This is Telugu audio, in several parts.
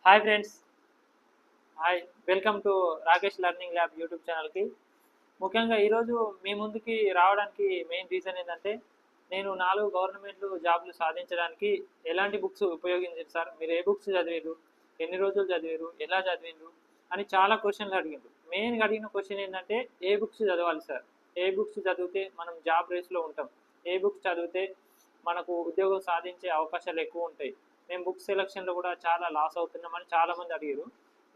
Hi friends. Hi. Welcome to Rakesh learning lab YouTube ఛానల్‌కి. ముఖ్యంగా ఈరోజు మీ ముందుకి రావడానికి మెయిన్ రీజన్ ఏంటంటే, నేను 4 గవర్నమెంట్ జాబ్‌లు సాధించడానికి ఎలాంటి బుక్స్ ఉపయోగించారు సార్? మీరు ఏ బుక్స్ చదివిర్రు? ఎన్ని రోజులు చదివిర్రు? ఎలా చదివిండ్రు? అని చాలా క్వెషన్‌లు అడిగిండ్రు. మెయిన్‌గా అడిగిన క్వెషన్ ఏంటంటే, ఏ బుక్స్ చదవాలి సార్? ఏ బుక్స్ చదివితే మనం జాబ్ రేస్‌లో ఉంటాం? ఏ బుక్స్ చదివితే మనకు ఉద్యోగం సాధించే అవకాశాలు ఎక్కువ ఉంటాయి? మేము బుక్ సెలక్షన్‌లో కూడా చాలా లాస్ అవుతున్నామని చాలామంది అడిగారు.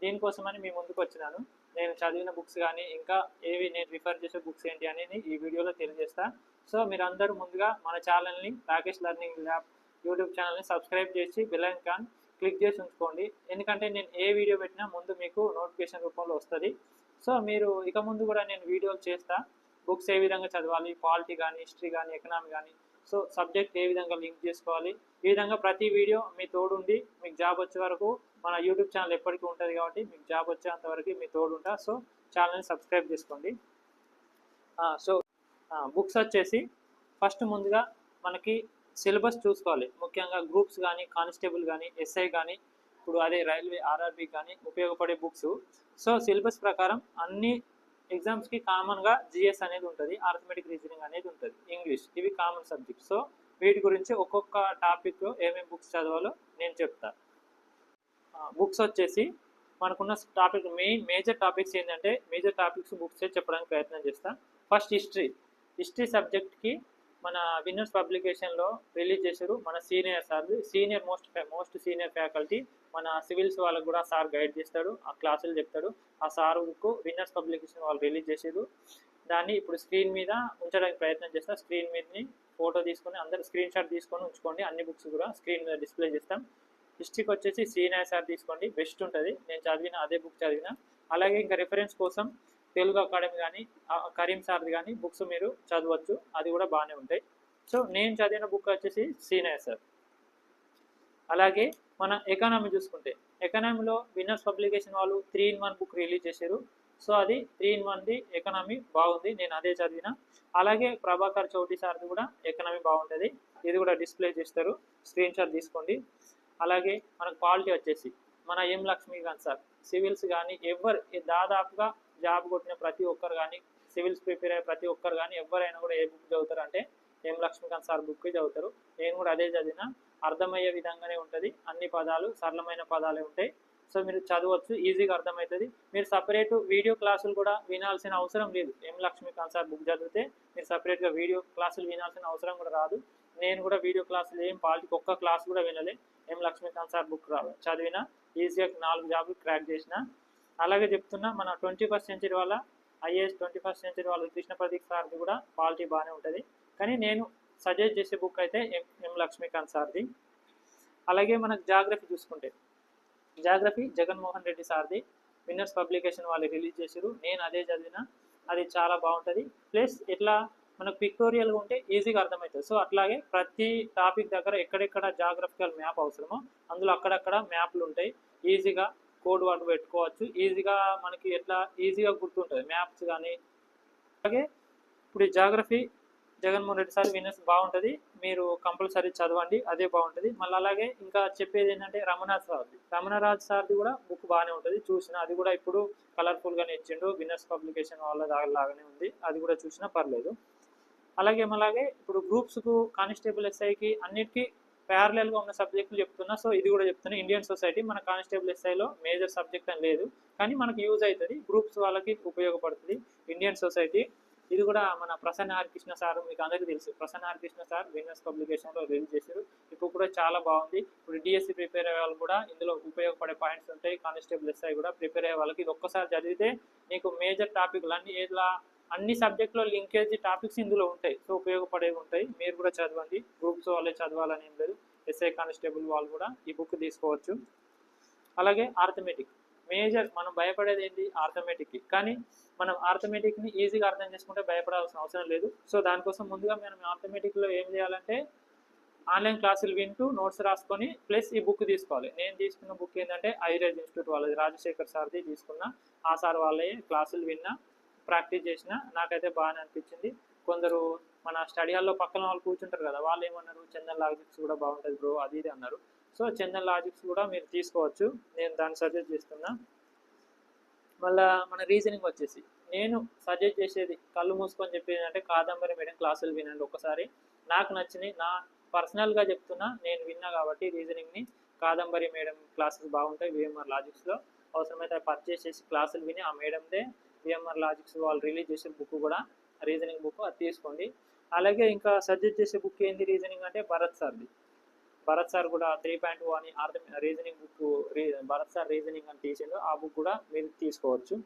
దీనికోసమని మీ ముందుకు వచ్చినాను. నేను చదివిన బుక్స్ కానీ, ఇంకా ఏవి నేను రిఫర్ చేసే బుక్స్ ఏంటి అనేది ఈ వీడియోలో తెలియజేస్తా. సో, మీరందరూ ముందుగా మన ఛానల్‌ని రాకేష్ లెర్నింగ్ ల్యాబ్ యూట్యూబ్ ఛానల్‌ని సబ్స్క్రైబ్ చేసి బెల్ ఐకాన్ క్లిక్ చేసి ఉంచుకోండి. ఎందుకంటే నేను ఏ వీడియో పెట్టినా ముందు మీకు నోటిఫికేషన్ రూపంలో వస్తది. సో, మీరు ఇక ముందు కూడా నేను వీడియోలు చేస్తా. బుక్స్ ఏ విధంగా చదవాలి, పాలిటీ కానీ, హిస్టరీ కానీ, ఎకనామీ కానీ, సో సబ్జెక్ట్ ఏ విధంగా లింక్ చేసుకోవాలి, ఈ విధంగా ప్రతి వీడియో మీ తోడుండి మీకు జాబ్ వచ్చే వరకు మన యూట్యూబ్ ఛానల్ ఎప్పటికీ ఉంటుంది కాబట్టి మీకు జాబ్ వచ్చేంత వరకు మీ తోడుంటా. సో ఛానల్ని సబ్స్క్రైబ్ చేసుకోండి. సో బుక్స్ వచ్చేసి ఫస్ట్ ముందుగా మనకి సిలబస్ చూసుకోవాలి. ముఖ్యంగా గ్రూప్స్ కానీ, కానిస్టేబుల్ కానీ, ఎస్ఐ కానీ, ఇప్పుడు అదే రైల్వే ఆర్ఆర్బీ కానీ ఉపయోగపడే బుక్స్. సో సిలబస్ ప్రకారం అన్ని ఎగ్జామ్స్కి కామన్గా జిఎస్ అనేది ఉంటుంది, ఆర్థమెటిక్ రీజనింగ్ అనేది ఉంటుంది, ఇంగ్లీష్, ఇవి కామన్ సబ్జెక్ట్స్. సో వీటి గురించి ఒక్కొక్క టాపిక్ ఏమేమి బుక్స్ చదవాలో నేను చెప్తా. బుక్స్ వచ్చేసి మనకున్న టాపిక్ మేజర్ టాపిక్స్ ఏంటంటే, మేజర్ టాపిక్స్ బుక్స్ చెప్పడానికి ప్రయత్నం చేస్తా. ఫస్ట్ హిస్టరీ సబ్జెక్ట్కి మన విన్నర్స్ పబ్లికేషన్లో రిలీజ్ చేశారు మన senior sir, most senior faculty. మన సివిల్స్ వాళ్ళకు కూడా సార్ గైడ్ చేస్తాడు, ఆ క్లాసులు చెప్తాడు. ఆ సార్ బుక్ విన్నర్స్ పబ్లికేషన్ వాళ్ళు రిలీజ్ చేశారు. దాన్ని ఇప్పుడు స్క్రీన్ మీద ఉంచడానికి ప్రయత్నం చేస్తా. స్క్రీన్ మీదని ఫోటో తీసుకొని అందరూ స్క్రీన్ షాట్ తీసుకొని ఉంచుకోండి. అన్ని బుక్స్ కూడా స్క్రీన్ మీద డిస్ప్లే చేస్తాం. హిస్టరీకి వచ్చేసి సీనియర్ సార్ తీసుకోండి, బెస్ట్ ఉంటుంది. నేను చదివిన అదే బుక్ చదివిన. అలాగే ఇంకా రిఫరెన్స్ కోసం తెలుగు అకాడమీ కానీ, కరీం సార్ది కానీ బుక్స్ మీరు చదవచ్చు, అది కూడా బాగానే ఉంటాయి. సో నేను చదివిన బుక్ వచ్చేసి సీనియర్ సార్. అలాగే మన ఎకానమీ చూసుకుంటే, ఎకానమీలో విన్నర్స్ పబ్లికేషన్ వాళ్ళు 3-in-1 బుక్ రిలీజ్ చేశారు. సో అది 3-in-1ది ఎకనామీ బాగుంది, నేను అదే చదివిన. అలాగే ప్రభాకర్ చౌటి సార్ది కూడా ఎకనామీ బాగుంటుంది, ఇది కూడా డిస్ప్లే చేస్తారు, స్క్రీన్ షాట్ తీసుకోండి. అలాగే మనకు పాలిటీ వచ్చేసి మన ఎం లక్ష్మీకాంత్ సార్. సివిల్స్ కానీ దాదాపుగా జాబ్ కొట్టిన ప్రతి ఒక్కరు కానీ, సివిల్స్ ప్రిపేర్ అయ్యే ప్రతి ఒక్కరు కానీ ఎవరైనా కూడా ఏ బుక్ చదువుతారు అంటే ఎం లక్ష్మీకాంత్ సార్ బుక్ చదువుతారు. నేను కూడా అదే చదివిన. అర్థమయ్యే విధంగానే ఉంటుంది, అన్ని పదాలు సరళమైన పదాలే ఉంటాయి. సో మీరు చదవచ్చు, ఈజీగా అర్థమవుతుంది. మీరు సపరేట్ వీడియో క్లాసులు కూడా వినాల్సిన అవసరం లేదు. ఎం లక్ష్మీకాంత్ సార్ బుక్ చదివితే మీరు సపరేట్గా వీడియో క్లాసులు వినాల్సిన అవసరం కూడా రాదు. నేను కూడా వీడియో క్లాసులు ఏం పాలిటికి ఒక్క క్లాస్ కూడా వినలే. ఎం లక్ష్మీకాంత్ సార్ బుక్ చదివిన, ఈజీగా 4 జాబులు క్రాక్ చేసిన. అలాగే చెప్తున్నా, మన 21st సెంచరీ వాళ్ళ ఐఏఎస్ 21st సెంచరీ వాళ్ళ కృష్ణ ప్రదీప్ సార్ది కూడా పాలిటీ బాగానే ఉంటుంది. కానీ నేను సజెస్ట్ చేసే బుక్ అయితే ఎం లక్ష్మీకాంత్ సార్ది. అలాగే మనకు జాగ్రఫీ చూసుకుంటే, జాగ్రఫీ జగన్మోహన్ రెడ్డి సార్ది విన్నర్స్ పబ్లికేషన్ వాళ్ళు రిలీజ్ చేశారు, నేను అదే చదివిన. అది చాలా బాగుంటుంది. ప్లస్ ఇట్లా మనకు పిక్టోరియల్గా ఉంటే ఈజీగా అర్థమవుతుంది. సో అట్లాగే ప్రతి టాపిక్ దగ్గర ఎక్కడెక్కడ జాగ్రఫికల్ మ్యాప్ అవసరమో అందులో అక్కడక్కడ మ్యాప్లు ఉంటాయి. ఈజీగా కోడ్ వర్డ్ పెట్టుకోవచ్చు, ఈజీగా మనకి ఎట్లా ఈజీగా గుర్తుంటుంది మ్యాప్స్ కానీ. అలాగే ఇప్పుడు ఈ geography Jaganmohan Reddy sir winners బాగుంటుంది, మీరు కంపల్సరీ చదవండి, అదే బాగుంటుంది. మళ్ళీ అలాగే ఇంకా చెప్పేది ఏంటంటే రమణరాజ్ సార్ది కూడా బుక్ బాగానే ఉంటుంది, చూసిన. అది కూడా ఇప్పుడు కలర్ఫుల్గానే ఇచ్చిండు, విన్నర్స్ పబ్లికేషన్ వాళ్ళ లాగానే ఉంది, అది కూడా చూసినా పర్లేదు. అలాగే ఇప్పుడు గ్రూప్స్కు, కానిస్టేబుల్ ఎస్ఐకి అన్నిటికీ ప్యారలల్గా ఉన్న సబ్జెక్టులు చెప్తున్నా. సో ఇది కూడా చెప్తున్నా. ఇండియన్ సొసైటీ మన కానిస్టేబుల్ ఎస్ఐలో మేజర్ సబ్జెక్ట్ అని లేదు, కానీ మనకు యూజ్ అవుతుంది, గ్రూప్స్ వాళ్ళకి ఉపయోగపడుతుంది ఇండియన్ సొసైటీ. ఇది కూడా మన ప్రసన్న ఆర్ కృష్ణ సార్, మీకు అందరికీ తెలుసు, Prasanna R Krishna sir Winners పబ్లికేషన్లో రిలీజ్ చేశారు. ఇప్పుడు కూడా చాలా బాగుంది. ఇప్పుడు డిఎస్సి ప్రిపేర్ అయ్యే వాళ్ళు కూడా ఇందులో ఉపయోగపడే పాయింట్స్ ఉంటాయి. కానిస్టేబుల్ ఎస్ఐ కూడా ప్రిపేర్ అయ్యే వాళ్ళకి ఇది ఒక్కసారి చదివితే నీకు మేజర్ టాపిక్లు అన్ని సబ్జెక్టులో లింకేజ్ టాపిక్స్ ఇందులో ఉంటాయి. సో ఉపయోగపడేవి ఉంటాయి, మీరు కూడా చదవండి. గ్రూప్స్ వాళ్ళే చదవాలని ఏం లేదు, ఎస్ఐ కానిస్టేబుల్ వాళ్ళు కూడా ఈ బుక్ తీసుకోవచ్చు. అలాగే ఆర్థమెటిక్ మేజర్, మనం భయపడేది ఏంటి ఆర్థమెటిక్కి, కానీ మనం ఆర్థమెటిక్ని ఈజీగా అర్థం చేసుకుంటే భయపడాల్సిన అవసరం లేదు. సో దానికోసం ముందుగా మనం ఆర్థమెటిక్లో ఏం చేయాలంటే ఆన్లైన్ క్లాసులు వింటూ నోట్స్ రాసుకొని ప్లస్ ఈ బుక్ తీసుకోవాలి. నేను తీసుకున్న బుక్ ఏంటంటే ఐరేజ్ ఇన్స్టిట్యూట్ వాళ్ళది, రాజశేఖర్ సార్ది తీసుకున్న. ఆ సార్ వాళ్ళే క్లాసులు విన్నా, ప్రాక్టీస్ చేసిన, నాకైతే బాగానే అనిపించింది. కొందరు మన స్టడీ హాల్లో పక్కన వాళ్ళు కూర్చుంటారు కదా, వాళ్ళు ఏమన్నారు చందన్ లాజిక్స్ కూడా బాగుంటుంది బ్రో అది ఇది అన్నారు. సో చందన్ లాజిక్స్ కూడా మీరు తీసుకోవచ్చు, నేను దాన్ని సజెస్ట్ చేస్తున్నా. మళ్ళీ మన రీజనింగ్ వచ్చేసి నేను సజెస్ట్ చేసేది కళ్ళు మూసుకొని చెప్పేది అంటే కాదంబరి మేడం క్లాసులు వినండి ఒకసారి. నాకు నచ్చినవి నా పర్సనల్గా చెప్తున్నా, నేను విన్నా కాబట్టి రీజనింగ్ని. కాదంబరి మేడం క్లాసెస్ బాగుంటాయి విఎంఆర్ లాజిక్స్లో. అవసరమైతే పర్చేస్ చేసి క్లాసులు విని ఆ మేడందే విఎంఆర్ లాజిక్స్ వాళ్ళు రిలీజ్ చేసే బుక్ కూడా రీజనింగ్ బుక్ అది తీసుకోండి. అలాగే ఇంకా సజెస్ట్ చేసే బుక్ ఏంది రీజనింగ్ అంటే భరత్ సార్ది. భరత్ సార్ కూడా 3.2 అని reasoning book Bharat sir reasoning అని తీసిండు, ఆ బుక్ కూడా మీరు తీసుకోవచ్చు.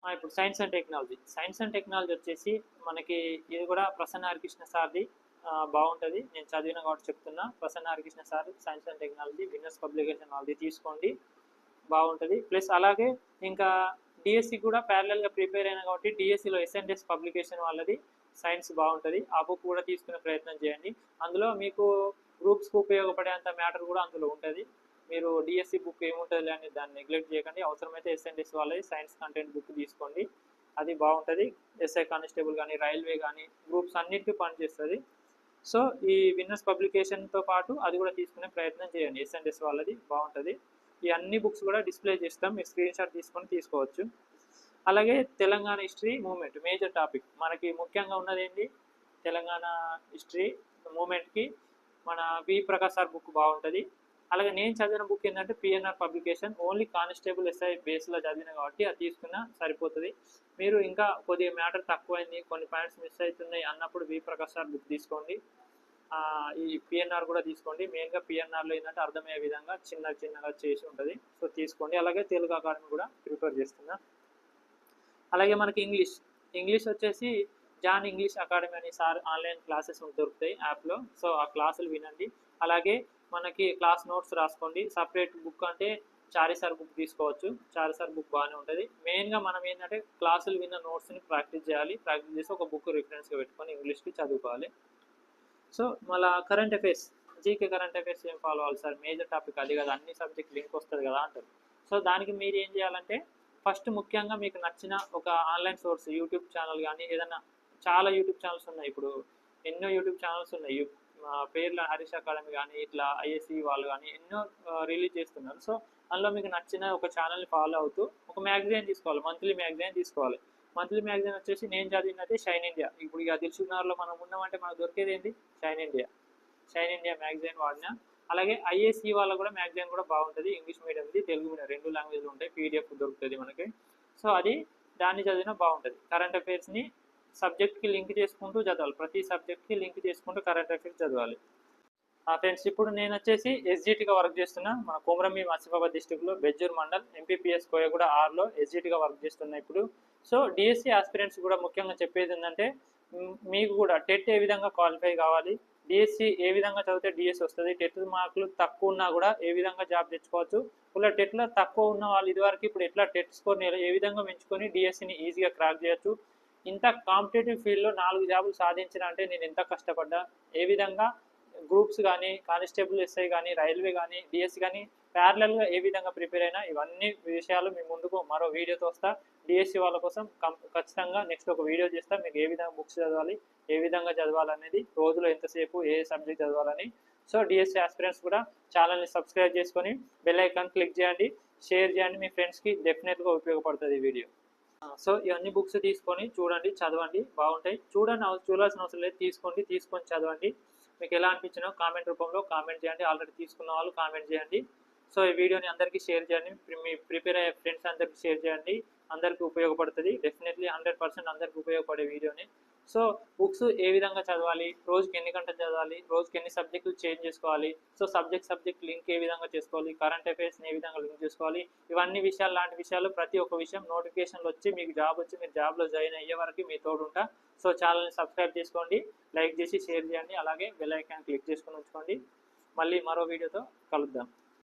ఇప్పుడు science and technology. Science and technology వచ్చేసి మనకి ఇది కూడా ప్రసన్న హరికృష్ణ సార్ది బాగుంటుంది. నేను చదివిన కాబట్టి చెప్తున్నా. Prasanna Harikrishna sir science and technology winners publication వాళ్ళది తీసుకోండి, బాగుంటుంది. ప్లస్ అలాగే ఇంకా డిఎస్సి కూడా ప్యారలల్గా ప్రిపేర్ అయినా కాబట్టి డిఎస్సిలో ఎస్ఎన్ఎస్ పబ్లికేషన్ వాళ్ళది సైన్స్ బాగుంటుంది, ఆ బుక్ కూడా తీసుకునే ప్రయత్నం చేయండి. అందులో మీకు గ్రూప్స్కి ఉపయోగపడేంత మ్యాటర్ కూడా అందులో ఉంటుంది. మీరు డిఎస్సి బుక్ ఏముంటుంది అని దాన్ని నెగ్లెక్ట్ చేయకండి. అవసరమైతే ఎస్ఎన్ఎస్ వాళ్ళది సైన్స్ కంటెంట్ బుక్ తీసుకోండి, అది బాగుంటుంది. ఎస్ఐ కానిస్టేబుల్ కానీ రైల్వే కానీ గ్రూప్స్ అన్నిటికీ పనిచేస్తుంది. సో ఈ విన్నర్స్ పబ్లికేషన్తో పాటు అది కూడా తీసుకునే ప్రయత్నం చేయండి, ఎస్ఎన్ఎస్ వాళ్ళది బాగుంటుంది. ఈ అన్ని బుక్స్ కూడా డిస్ప్లే చేస్తాం, మీరు స్క్రీన్ షాట్ తీసుకొని తీసుకోవచ్చు. అలాగే Telangana history moment major topic మనకి ముఖ్యంగా ఉన్నది ఏంటి, తెలంగాణ హిస్టరీ మూమెంట్కి మన వి ప్రకాష్ సార్ బుక్ బాగుంటుంది. అలాగే నేను చదివిన బుక్ ఏంటంటే PNR publication, only constable SI బేస్లో చదివిన కాబట్టి అది తీసుకున్నా సరిపోతుంది. మీరు ఇంకా కొద్దిగా మ్యాటర్ తక్కువైంది, కొన్ని పాయింట్స్ మిస్ అవుతున్నాయి అన్నప్పుడు వి ప్రకాష్ సార్ బుక్ తీసుకోండి. ఈ పిఎన్ఆర్ కూడా తీసుకోండి. మెయిన్గా పిఎన్ఆర్లో ఏంటంటే అర్థమయ్యే విధంగా చిన్నగా చేసి ఉంటుంది, సో తీసుకోండి. అలాగే తెలుగు అకాడమీ కూడా ప్రిపేర్ చేస్తున్నా. అలాగే మనకి ఇంగ్లీష్ వచ్చేసి జాన్ ఇంగ్లీష్ అకాడమీ అని సార్ ఆన్లైన్ క్లాసెస్ దొరుకుతాయి యాప్లో, సో ఆ క్లాసులు వినండి. అలాగే మనకి క్లాస్ నోట్స్ రాసుకోండి. సపరేట్ బుక్ అంటే చారి సార్ బుక్ తీసుకోవచ్చు, చారి సార్ బుక్ బాగానే ఉంటుంది. మెయిన్గా మనం ఏంటంటే క్లాసులు విన్న నోట్స్ని ప్రాక్టీస్ చేయాలి, ప్రాక్టీస్ చేసి ఒక బుక్ రిఫరెన్స్గా పెట్టుకొని ఇంగ్లీష్కి చదువుకోవాలి. సో మళ్ళీ current affairs, GK current affairs ఏం ఫాలో అవ్వాలి సార్, మేజర్ టాపిక్ అది కదా, అన్ని సబ్జెక్ట్ లింక్ వస్తుంది కదా అంటారు. సో దానికి మీరు ఏం చేయాలంటే ఫస్ట్ ముఖ్యంగా మీకు నచ్చిన ఒక ఆన్లైన్ సోర్స్, యూట్యూబ్ ఛానల్ కానీ ఏదైనా, చాలా యూట్యూబ్ ఛానల్స్ ఉన్నాయి ఇప్పుడు, ఎన్నో యూట్యూబ్ ఛానల్స్ ఉన్నాయి. పేర్ల హరీష్ అకాడమీ కానీ ఇట్లా ఐఎస్సి వాళ్ళు కానీ ఎన్నో రిలీజ్ చేస్తున్నారు. సో అందులో మీకు నచ్చిన ఒక ఛానల్ని ఫాలో అవుతూ ఒక మ్యాగజైన్ తీసుకోవాలి, మంత్లీ మ్యాగజైన్ తీసుకోవాలి. మంత్లీ మ్యాగజైన్ వచ్చేసి నేను చదివినది షైన్ ఇండియా. ఇప్పుడు ఇక దిల్సుఖ్నగర్లో మనం ఉన్నామంటే మనకు దొరికేది ఏంటి, షైన్ ఇండియా మ్యాగజైన్ వాడినా. అలాగే ఐఏసీ వాళ్ళ కూడా మ్యాగజైన్ కూడా బాగుంటుంది, ఇంగ్లీష్ మీడియంది తెలుగు మీడియం 2 లాంగ్వేజ్లు ఉంటాయి, పీడిఎఫ్ దొరుకుతుంది మనకి. సో అది దాన్ని చదివినా బాగుంటుంది. కరెంట్ అఫైర్స్ని సబ్జెక్ట్కి లింక్ చేసుకుంటూ చదవాలి, ప్రతి సబ్జెక్ట్కి లింక్ చేసుకుంటూ కరెంట్ అఫైర్స్ చదవాలి. ఫ్రెండ్స్ ఇప్పుడు నేను వచ్చేసి ఎస్జిటిగా వర్క్ చేస్తున్నా, మన కొమరంభీం ఆసిఫాబాద్ డిస్టిక్లో బెజ్జూర్ మండల్ ఎంపీపీఎస్ కోయగూడ 6లో ఎస్జిటిగా వర్క్ చేస్తున్నా ఇప్పుడు. సో డిఎస్సి ఆస్పిరెంట్స్ కూడా ముఖ్యంగా చెప్పేది ఏంటంటే మీకు కూడా టెట్ ఏ విధంగా క్వాలిఫై కావాలి, డిఎస్సి ఏ విధంగా చదివితే డిఎస్సి వస్తుంది, టెట్ మార్కులు తక్కువ ఉన్నా కూడా ఏ విధంగా జాబ్ తెచ్చుకోవచ్చు, ఇలా టెట్లో తక్కువ ఉన్న వాళ్ళు ఇదివరకు ఇప్పుడు ఎట్లా టెట్ స్కోర్ని ఏ విధంగా పెంచుకొని డిఎస్సిని ఈజీగా క్రాక్ చేయొచ్చు, ఇంత కాంపిటేటివ్ ఫీల్డ్లో 4 జాబులు సాధించిన అంటే నేను ఎంత కష్టపడ్డా, ఏ విధంగా గ్రూప్స్ కానీ కానిస్టేబుల్ ఎస్ఐ కానీ రైల్వే కానీ డిఎస్సి కానీ ప్యారలల్గా ఏ విధంగా ప్రిపేర్ అయినా, ఇవన్నీ విషయాలు మీ ముందుకు మరో వీడియోతో వస్తా. డిఎస్సి వాళ్ళ కోసం ఖచ్చితంగా నెక్స్ట్ ఒక వీడియో చేస్తా, మీకు ఏ విధంగా బుక్స్ చదవాలి, ఏ విధంగా చదవాలనేది, రోజులో ఎంతసేపు ఏ సబ్జెక్ట్ చదవాలని. సో డిఎస్సి ఆస్పిరెంట్స్ కూడా ఛానల్ని సబ్స్క్రైబ్ చేసుకొని బెల్ ఐకాన్ క్లిక్ చేయండి, షేర్ చేయండి, మీ ఫ్రెండ్స్కి డెఫినెట్గా ఉపయోగపడుతుంది ఈ వీడియో. సో ఇవన్నీ బుక్స్ తీసుకొని చూడండి, చదవండి, బాగుంటాయి. చూడాల్సిన అవసరం లేదు, తీసుకొని చదవండి. మీకు ఎలా అనిపించినో కామెంట్ రూపంలో కామెంట్ చేయండి, ఆల్రెడీ తీసుకున్న వాళ్ళు కామెంట్ చేయండి. సో ఈ వీడియోని అందరికీ షేర్ చేయండి, మీ ప్రిపేర్ అయ్యే ఫ్రెండ్స్ అందరికీ షేర్ చేయండి, అందరికీ ఉపయోగపడుతుంది. డెఫినెట్లీ 100% అందరికీ ఉపయోగపడే వీడియోని. సో బుక్స్ ఏ విధంగా చదవాలి, రోజుకి ఎన్ని గంటలు చదవాలి, రోజుకి ఎన్ని సబ్జెక్టులు చేంజ్ చేసుకోవాలి, సో సబ్జెక్ట్ లింక్ ఏ విధంగా చేసుకోవాలి, కరెంట్ అఫైర్స్ని ఏ విధంగా లింక్ చేసుకోవాలి, ఇవన్నీ విషయాలు, లాంటి విషయాలు ప్రతి ఒక్క విషయం నోటిఫికేషన్లు వచ్చి మీకు జాబ్ వచ్చి మీరు జాబ్లో జాయిన్ అయ్యే వరకు మీ తోడు ఉంటా. సో ఛానల్ని సబ్స్క్రైబ్ చేసుకోండి, లైక్ చేసి షేర్ చేయండి, అలాగే బెల్ ఐకాన్ క్లిక్ చేసుకొని ఉంచుకోండి. మళ్ళీ మరో వీడియోతో కలుద్దాం.